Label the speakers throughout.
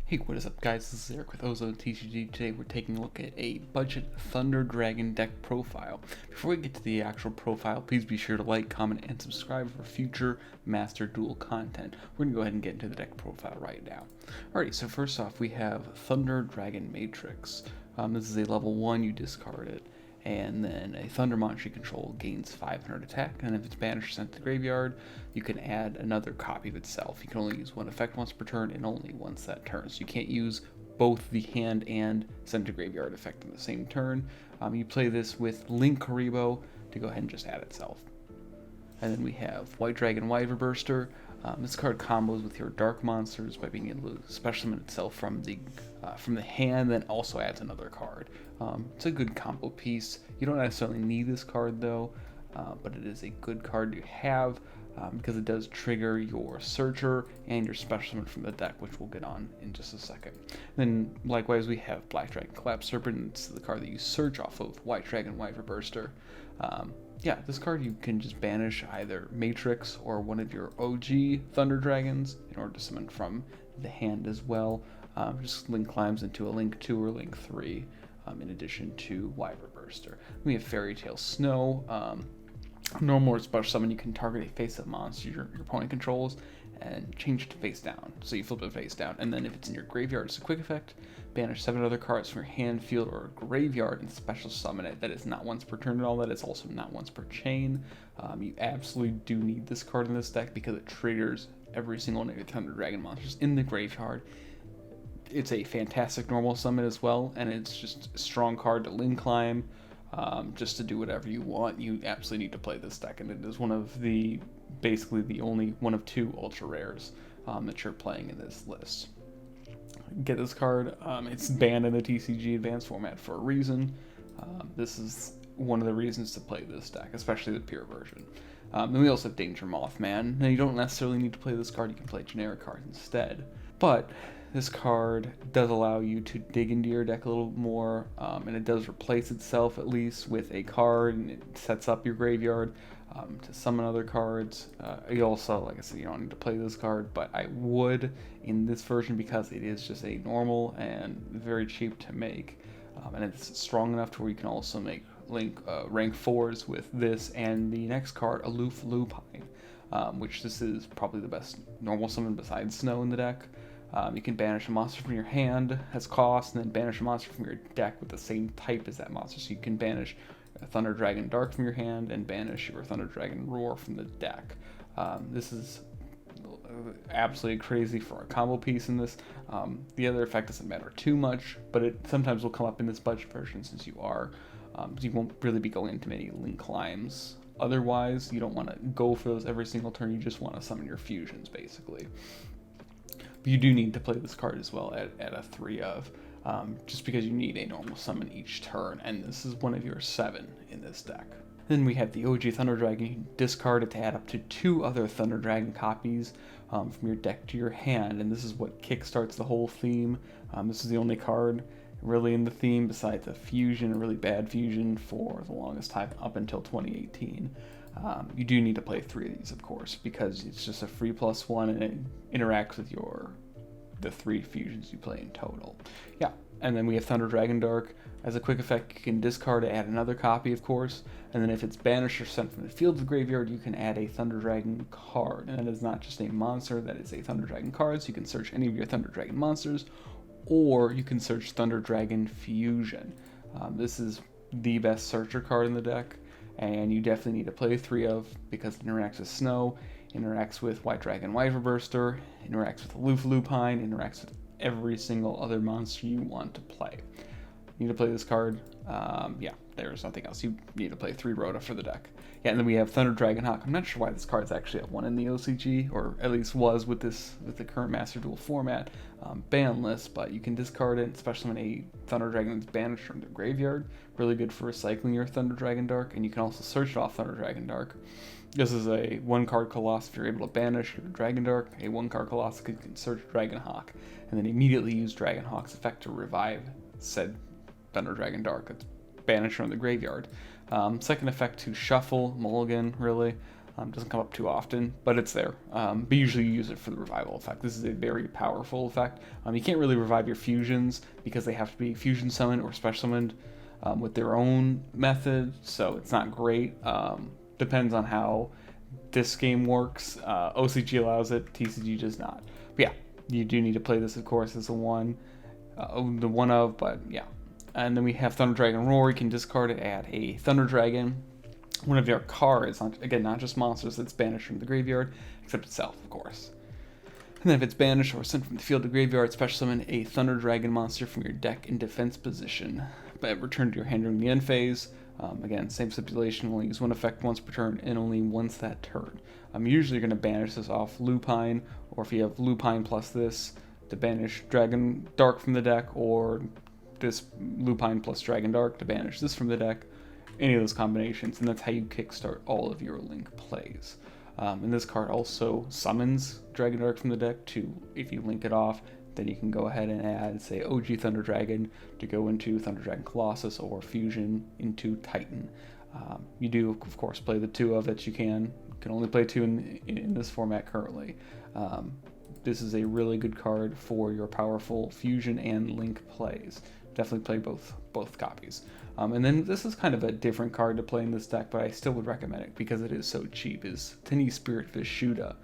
Speaker 1: Hey, what is up guys, this is Eric with OzoneTCG. Today we're taking a look at a budget Thunder Dragon deck profile. Before we get to the actual profile, please be sure to like, comment, and subscribe for future Master Duel content. We're going to go ahead and get into the deck profile right now. Alrighty, so first off we have Thunder Dragon Matrix. This is a level 1, you discard it. And then a Thunder monster you control gains 500 attack, and if it's banished or sent to the graveyard, you can add another copy of itself. You can only use one effect once per turn, and only once that turn. So you can't use both the hand and send to graveyard effect in the same turn. You play this with Lukrembo to go ahead and just add itself. And then we have White Dragon Wyver Burster. This card combos with your dark monsters by being able to special summon itself from the hand, then also adds another card. It's a good combo piece. You don't necessarily need this card though, but it is a good card to have because it does trigger your Searcher and your special summon from the deck, which we'll get on in just a second. Then likewise we have Black Dragon Collapse Serpent. It's the card that you search off of White Dragon Wyver Burster. Yeah, this card you can just banish either Matrix or one of your OG Thunder Dragons in order to summon from the hand as well. Just link climbs into a Link 2 or Link 3 in addition to Wyver Burster. We have Fairy Tale Snow. Normal or special summon, you can target a face-up monster your opponent controls and change it to face down. So you flip it face down, and then if it's in your graveyard, it's a quick effect. Banish 7 other cards from your hand, field, or graveyard and special summon it. That is not once per turn at all. That is also not once per chain. You absolutely do need this card in this deck because it triggers every single one of your Thunder Dragon monsters in the graveyard. It's a fantastic normal summon as well, and it's just a strong card to link climb, just to do whatever you want. You absolutely need to play this deck, and it is one of the, basically the only one of 2 ultra rares that you're playing in this list. Get this card. It's banned in the TCG advanced format for a reason. This is one of the reasons to play this deck, especially the pure version. Then we also have Danger Mothman. Now you don't necessarily need to play this card, you can play generic cards instead. But this card does allow you to dig into your deck a little more, and it does replace itself at least with a card, and it sets up your graveyard to summon other cards. You also, like I said, you don't need to play this card, but I would in this version because it is just a normal and very cheap to make, and it's strong enough to where you can also make rank 4s with this and the next card, Aloof Lupine, which this is probably the best normal summon besides Snow in the deck. You can banish a monster from your hand as cost, and then banish a monster from your deck with the same type as that monster. So you can banish a Thunder Dragon Dark from your hand and banish your Thunder Dragon Roar from the deck. This is absolutely crazy for a combo piece in this. The other effect doesn't matter too much, but it sometimes will come up in this budget version since you won't really be going into many link climbs. Otherwise, you don't want to go for those every single turn. You just want to summon your fusions basically. But you do need to play this card as well at a 3 of, just because you need a normal summon each turn, and this is one of your 7 in this deck. Then we have the OG Thunder Dragon. You can discard it to add up to 2 other Thunder Dragon copies from your deck to your hand, and this is what kickstarts the whole theme. This is the only card really in the theme besides a fusion, a really bad fusion, for the longest time up until 2018. You do need to play 3 of these, of course, because it's just a free +1 and it interacts with the 3 fusions you play in total. Yeah, and then we have Thunder Dragon Dark. As a quick effect, you can discard to add another copy, of course, and then if it's banished or sent from the field to the graveyard, you can add a Thunder Dragon card, and that is not just a monster, that is a Thunder Dragon card, so you can search any of your Thunder Dragon monsters, or you can search Thunder Dragon Fusion. This is the best searcher card in the deck, and you definitely need to play 3 of because it interacts with Snow, interacts with White Dragon Wyver Burster, interacts with Aloof Lupine, interacts with every single other monster you want to play. You need to play this card. Yeah, there's nothing else. You need to play 3 Rhoda for the deck. Yeah, and then we have Thunder Dragon Hawk. I'm not sure why this card's actually at 1 in the OCG, or at least was with the current Master Duel format ban list, but you can discard it, especially when a Thunder Dragon is banished from the graveyard. Really good for recycling your Thunder Dragon Dark, and you can also search it off Thunder Dragon Dark. This is a 1-card Colossus if you're able to banish your Dragon Dark. A 1-card Colossus you can search Dragon Hawk, and then immediately use Dragon Hawk's effect to revive said Thunder Dragon Dark that's banished from the graveyard. Second effect to shuffle, mulligan, really. Doesn't come up too often, but it's there. But usually you use it for the revival effect. This is a very powerful effect. You can't really revive your fusions because they have to be fusion summoned or special summoned with their own method, so it's not great. Depends on how this game works. OCG allows it, TCG does not. But yeah, you do need to play this, of course, as the one of, but yeah. And then we have Thunder Dragon Roar. You can discard it, add a Thunder Dragon. One of your cards, again, not just monsters, that's banished from the graveyard, except itself, of course. And then if it's banished or sent from the field to graveyard, special summon a Thunder Dragon monster from your deck in defense position. But return to your hand during the end phase. Again, same stipulation, only use one effect once per turn and only once that turn. Usually you're going to banish this off Lupine, or if you have Lupine plus this, to banish Dragon Dark from the deck, or this Lupine plus Dragon Dark to banish this from the deck. Any of those combinations, and that's how you kickstart all of your Link plays. And this card also summons Dragon Dark from the deck to, if you link it off, then you can go ahead and add, say, OG Thunder Dragon to go into Thunder Dragon Colossus, or Fusion into Titan. You do, of course, play the two of that you can. You can only play two in this format currently. This is a really good card for your powerful Fusion and Link plays. Definitely play both copies. And then this is kind of a different card to play in this deck, but I still would recommend it because it is so cheap, is Tiny Spiritfish Shuda.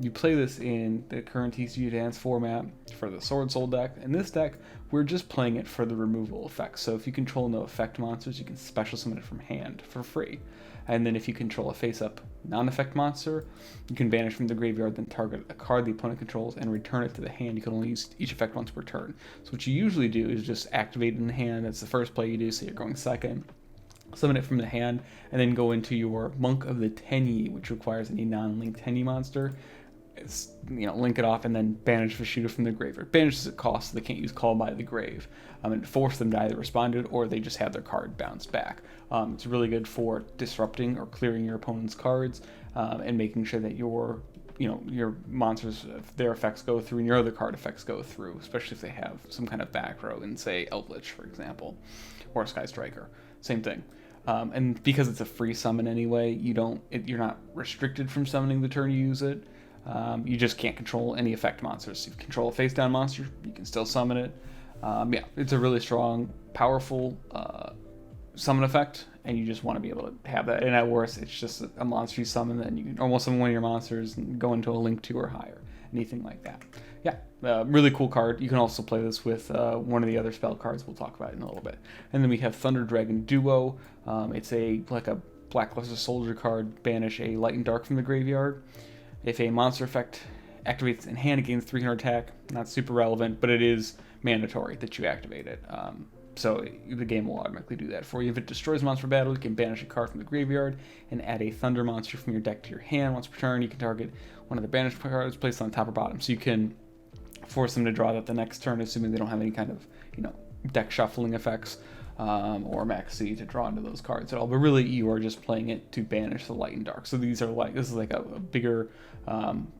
Speaker 1: You play this in the current TCG Advanced format for the Sword Soul deck. In this deck, we're just playing it for the removal effects. So if you control no effect monsters, you can special summon it from hand for free. And then if you control a face-up non-effect monster, you can banish from the graveyard, then target a card the opponent controls and return it to the hand. You can only use each effect once per turn. So what you usually do is just activate it in the hand. That's the first play you do, so you're going second. Summon it from the hand, and then go into your Monk of the Tenyi, which requires any non-linked Tenyi monster. Link it off, and then banish the shooter from the graveyard. Banishes at cost, so they can't use Call by the Grave. And force them to either respond or they just have their card bounce back. It's really good for disrupting or clearing your opponent's cards, and making sure that your monsters, their effects go through and your other card effects go through, especially if they have some kind of back row in, say, Eldritch, for example, or Sky Striker. Same thing. And because it's a free summon anyway, you're not restricted from summoning the turn you use it. You just can't control any effect monsters. If you control a face down monster, you can still summon it. It's a really strong, powerful summon effect, and you just want to be able to have that. And at worst, it's just a monster you summon, then you can almost summon one of your monsters and go into a Link 2 or higher, anything like that. Really cool card. You can also play this with one of the other spell cards we'll talk about in a little bit. And then we have Thunder Dragon Duo. It's like a Blackluster Soldier card. Banish a Light and Dark from the graveyard. If a monster effect activates in hand, it gains 300 attack. Not super relevant, but it is mandatory that you activate it. So the game will automatically do that for you. If it destroys a monster battle, you can banish a card from the graveyard and add a Thunder monster from your deck to your hand. Once per turn, you can target one of the banished cards placed on top or bottom. So you can force them to draw that the next turn, assuming they don't have any kind of deck shuffling effects or max C to draw into those cards at all. But really, you are just playing it to banish the Light and Dark. So this is like a bigger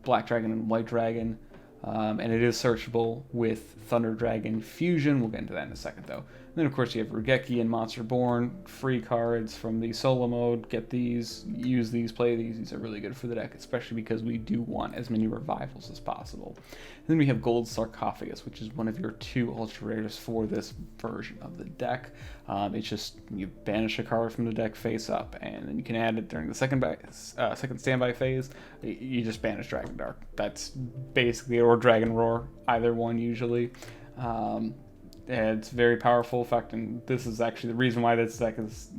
Speaker 1: Black Dragon and White Dragon. And it is searchable with Thunder Dragon Fusion. We'll get into that in a second, though. And then, of course, you have Regeki and Monster Born, free cards from the solo mode. Get these, use these, play these. These are really good for the deck, especially because we do want as many revivals as possible. And then we have Gold Sarcophagus, which is one of your two ultra rares for this version of the deck. It's just you banish a card from the deck face up, and then you can add it during the second standby phase. You just banish Dragon Dark. That's basically, or Dragon Roar, either one usually. It's a very powerful effect, and this is actually the reason why this deck is.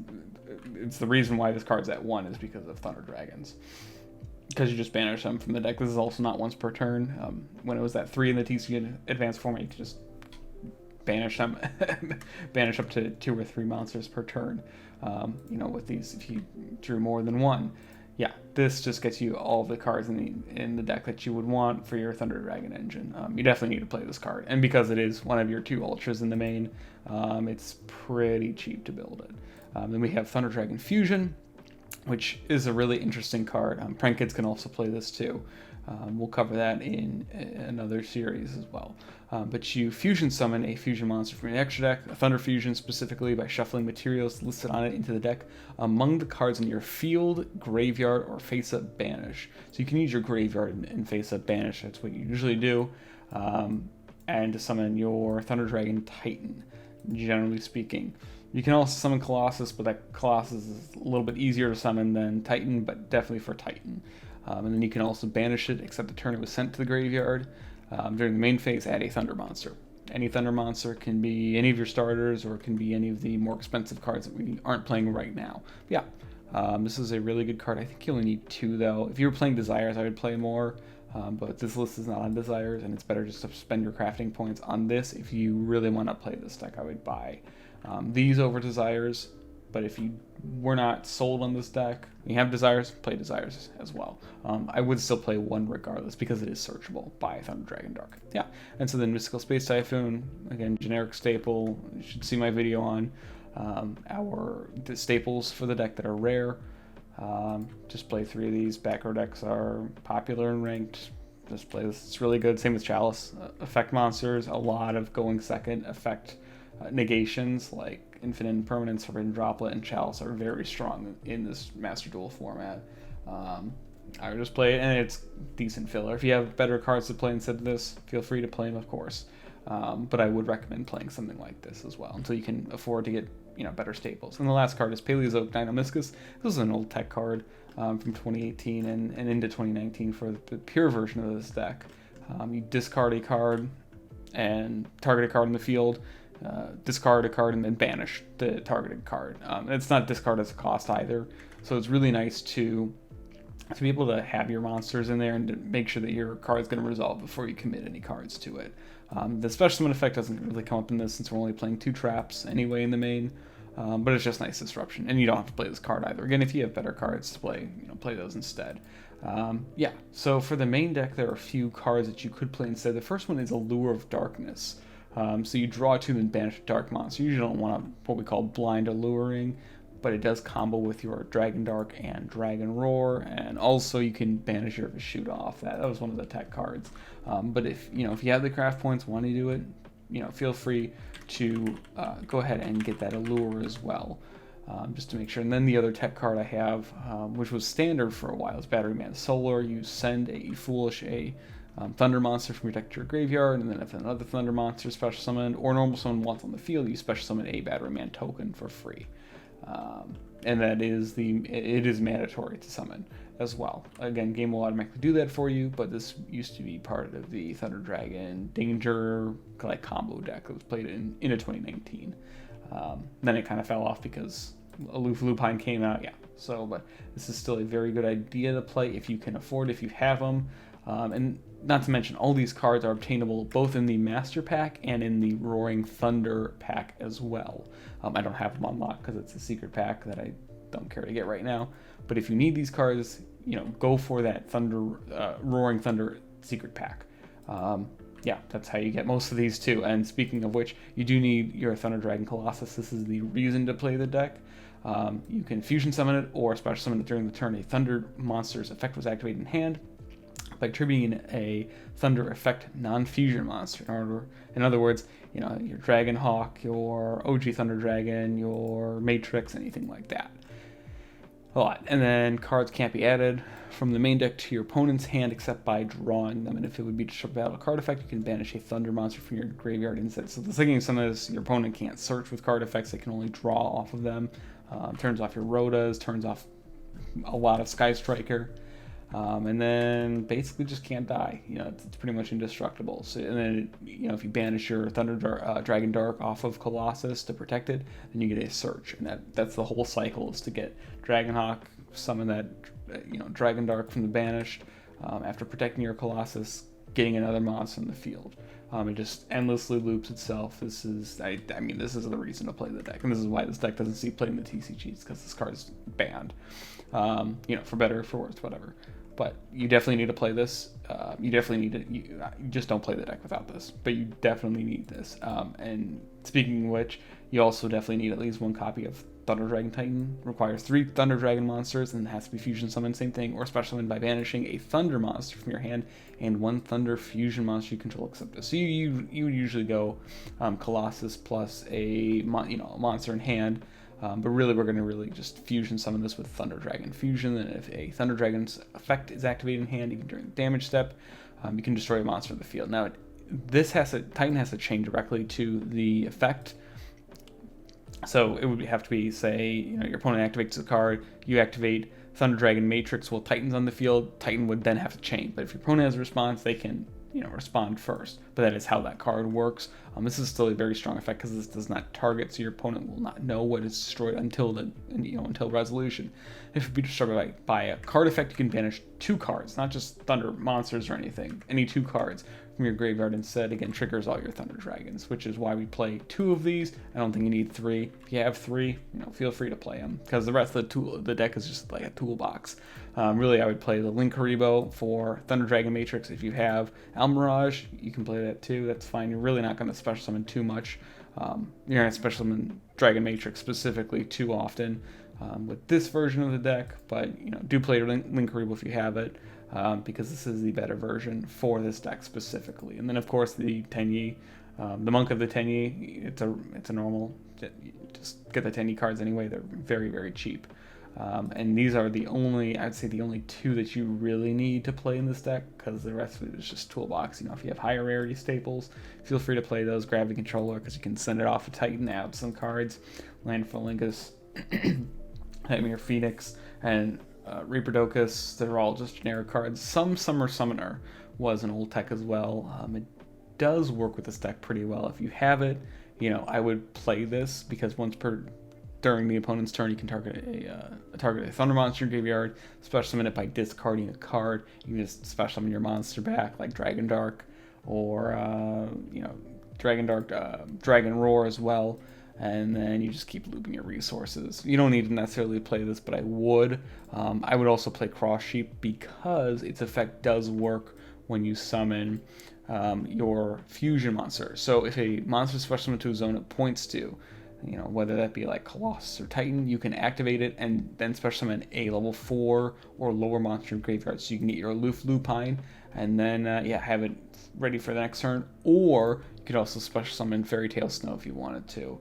Speaker 1: It's the reason why this card's at 1 is because of Thunder Dragons. Because you just banish them from the deck. This is also not once per turn. When it was at 3 in the TCG Advanced format, you could just banish them, banish up to 2 or 3 monsters per turn. With these, if you drew more than one. Yeah, this just gets you all of the cards in the deck that you would want for your Thunder Dragon engine. You definitely need to play this card. And because it is one of your 2 ultras in the main, it's pretty cheap to build it. Then we have Thunder Dragon Fusion. which is a really interesting card. Prank Kids can also play this too. We'll cover that in another series as well. But you fusion summon a fusion monster from your extra deck, a Thunder Fusion specifically, by shuffling materials listed on it into the deck among the cards in your field, graveyard, or face-up banish. So you can use your graveyard and face-up banish. That's what you usually do. And to summon your Thunder Dragon Titan, generally speaking. You can also summon Colossus, but that Colossus is a little bit easier to summon than Titan, but definitely for Titan. And then you can also banish it, except the turn it was sent to the graveyard. During the main phase, add a Thunder monster. Any Thunder monster can be any of your starters, or it can be any of the more expensive cards that we aren't playing right now. But yeah, this is a really good card. I think you only need 2, though. If you were playing Desires, I would play more. But this list is not on Desires, and it's better just to spend your crafting points on this. If you really want to play this deck, I would buy these over Desires. But if you were not sold on this deck, you have Desires, play Desires as well. I would still play one regardless, because it is searchable by Thunder Dragon Dark. Yeah, and so then Mystical Space Typhoon, again, generic staple. You should see my video on the staples for the deck that are rare. Just play 3 of these. Backrow decks are popular and ranked. Just play this. It's really good. Same with Chalice. Effect monsters, a lot of going second. Effect negations like Infinite Impermanence, Forbidden Droplet, and Chalice are very strong in this Master Duel format. I would just play it, and it's decent filler. If you have better cards to play instead of this, feel free to play them, of course. But I would recommend playing something like this as well, until you can afford to get better staples. And the last card is Paleozoic Deinonychus. This is an old tech card from 2018 and into 2019 for the pure version of this deck. You discard a card and target a card in the field, discard a card, and then banish the targeted card. It's not discard as a cost either, so it's really nice to be able to have your monsters in there and to make sure that your card's going to resolve before you commit any cards to it. The special summon effect doesn't really come up in this, since we're only playing 2 traps anyway in the main, but it's just nice disruption, and you don't have to play this card either. Again, if you have better cards to play, play those instead. Yeah, so for the main deck, there are a few cards that you could play instead. The first one is Allure of Darkness. So you draw 2 and banish a dark monster. You usually don't want what we call blind alluring, but it does combo with your Dragon Dark and Dragon Roar, and also you can banish your Shoot Off. That was one of the tech cards. But if you have the craft points, want to do it, feel free to go ahead and get that Allure as well, just to make sure. And then the other tech card I have, which was standard for a while, is Batteryman Solar. You send a Foolish Thunder monster from your deck to your graveyard, and then if another Thunder monster special summoned or normal summon once on the field, you special summon a Batteryman token for free. And it is mandatory to summon as well. Again, game will automatically do that for you, but this used to be part of the Thunder Dragon Danger combo deck that was played into 2019. Then it kind of fell off because Aloof Lupine came out. Yeah, but this is still a very good idea to play if you can afford, if you have them. And not to mention, all these cards are obtainable both in the Master Pack and in the Roaring Thunder Pack as well. I don't have them unlocked because it's a secret pack that I don't care to get right now. But if you need these cards, go for that Roaring Thunder secret pack. Yeah, that's how you get most of these too. And speaking of which, you do need your Thunder Dragon Colossus. This is the reason to play the deck. You can fusion summon it or special summon it during the turn a Thunder monster's effect was activated in hand by attributing a Thunder effect non-fusion monster. In other words, your Dragon Hawk, your OG Thunder Dragon, your Matrix, anything like that. A lot. And then cards can't be added from the main deck to your opponent's hand except by drawing them. And if it would be just a battle card effect, you can banish a Thunder monster from your graveyard instead. So the thing is, some of this, your opponent can't search with card effects; they can only draw off of them. Turns off your Rhodas, turns off a lot of Sky Striker. And then basically just can't die. It's pretty much indestructible. So, and then if you banish your Dragon Dark off of Colossus to protect it, then you get a search, and that's the whole cycle, is to get Dragonhawk, summon that Dragon Dark from the banished, after protecting your Colossus, getting another monster in the field. It just endlessly loops itself. This is the reason to play the deck, and this is why this deck doesn't see playing the TCGs, because this card is banned. For better or for worse, whatever. But you definitely need to play this. You definitely need to. You just don't play the deck without this. But you definitely need this. And speaking of which, you also definitely need at least one copy of Thunder Dragon Titan requires 3 Thunder Dragon monsters and has to be fusion summoned, same thing, or special summoned by banishing a Thunder monster from your hand and 1 Thunder fusion monster you control except this. So you would usually go Colossus plus a monster in hand, but really we're going to really just fusion summon this with Thunder Dragon Fusion, and if a Thunder Dragon's effect is activated in hand, even during the damage step, you can destroy a monster in the field. Now, Titan has to chain directly to the effect. So it would have to be, say, your opponent activates the card, you activate Thunder Dragon Matrix while Titan's on the field, Titan would then have to chain. But if your opponent has a response, they can respond first. But that is how that card works. This is still a very strong effect because this does not target, so your opponent will not know what is destroyed until until resolution. If you be destroyed by a card effect, you can banish 2 cards, not just Thunder monsters or anything. Any 2 cards from your graveyard instead, again, triggers all your Thunder Dragons, which is why we play 2 of these. I don't think you need 3. If you have 3, feel free to play them, because the rest of the deck is just like a toolbox. Really, I would play the Lukrembo for Thunder Dragon Matrix. If you have Almirage, you can play that too. That's fine. You're really not going to special summon too much. You're going to special summon Dragon Matrix specifically too often with this version of the deck, but do play Lukrembo if you have it, because this is the better version for this deck specifically. And then of course the Tenyi, the Monk of the Tenyi, it's a normal. Just get the Tenyi cards anyway. They're very, very cheap. And these are I'd say the only 2 that you really need to play in this deck, because the rest of it is just toolbox. If you have higher rarity staples, feel free to play those. Grab the controller, because you can send it off to Titan, add some cards. Landfallingus, Nightmare Phoenix, and Reaper-Docus, they're all just generic cards. Some Summer Summoner was an old tech as well. It does work with this deck pretty well. If you have it, I would play this, because during the opponent's turn, you can target a Thunder monster in your graveyard, special summon it by discarding a card. You can just special summon your monster back, like Dragon Dark, or Dragon Roar as well, and then you just keep looping your resources. You don't need to necessarily play this, but I would. I would also play Cross Sheep, because its effect does work when you summon your fusion monster. So if a monster is special summoned to a zone it points to, whether that be like Colossus or Titan, you can activate it and then special summon a level 4 or lower monster in graveyard, so you can get your aloof Lupine and then have it ready for the next turn. Or you could also special summon Fairy Tail Snow if you wanted to.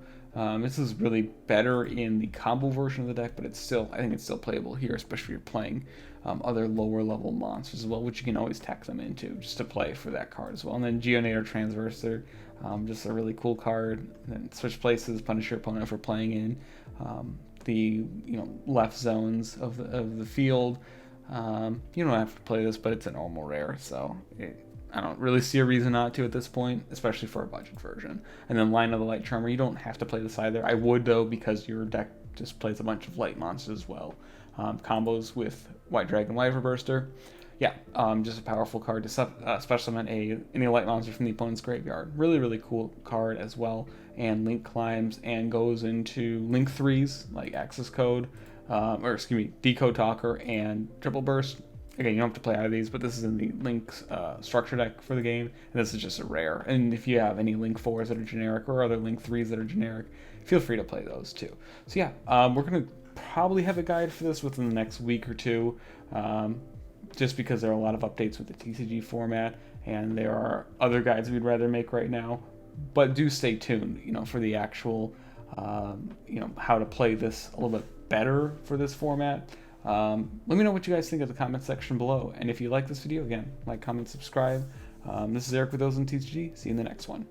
Speaker 1: This is really better in the combo version of the deck, but I think it's still playable here, especially if you're playing other lower level monsters as well, which you can always tack them into just to play for that card as well. And then Geonator Transverser, just a really cool card. And then switch places, punish your opponent for playing in the left zones of the field. You don't have to play this, but it's a normal rare, so I don't really see a reason not to at this point, especially for a budget version. And then Line of the Light Charmer, you don't have to play this either. I would, though, because your deck just plays a bunch of light monsters as well. Combos with White Dragon Wyvern Burster. Yeah, just a powerful card to special summon any light monster from the opponent's graveyard. Really, really cool card as well. And Link climbs and goes into Link 3s, like Access Code, Decode Talker and Triple Burst. Again, you don't have to play either of these, but this is in the Link's structure deck for the game, and this is just a rare. And if you have any Link 4s that are generic or other Link 3s that are generic, feel free to play those too. So yeah, we're going to probably have a guide for this within the next week or two, just because there are a lot of updates with the TCG format, and there are other guides we'd rather make right now. But do stay tuned, for the actual, how to play this a little bit better for this format. Let me know what you guys think in the comment section below, and if you like this video, again, like, comment, subscribe. This is Eric with OzoneTCG. See you in the next one.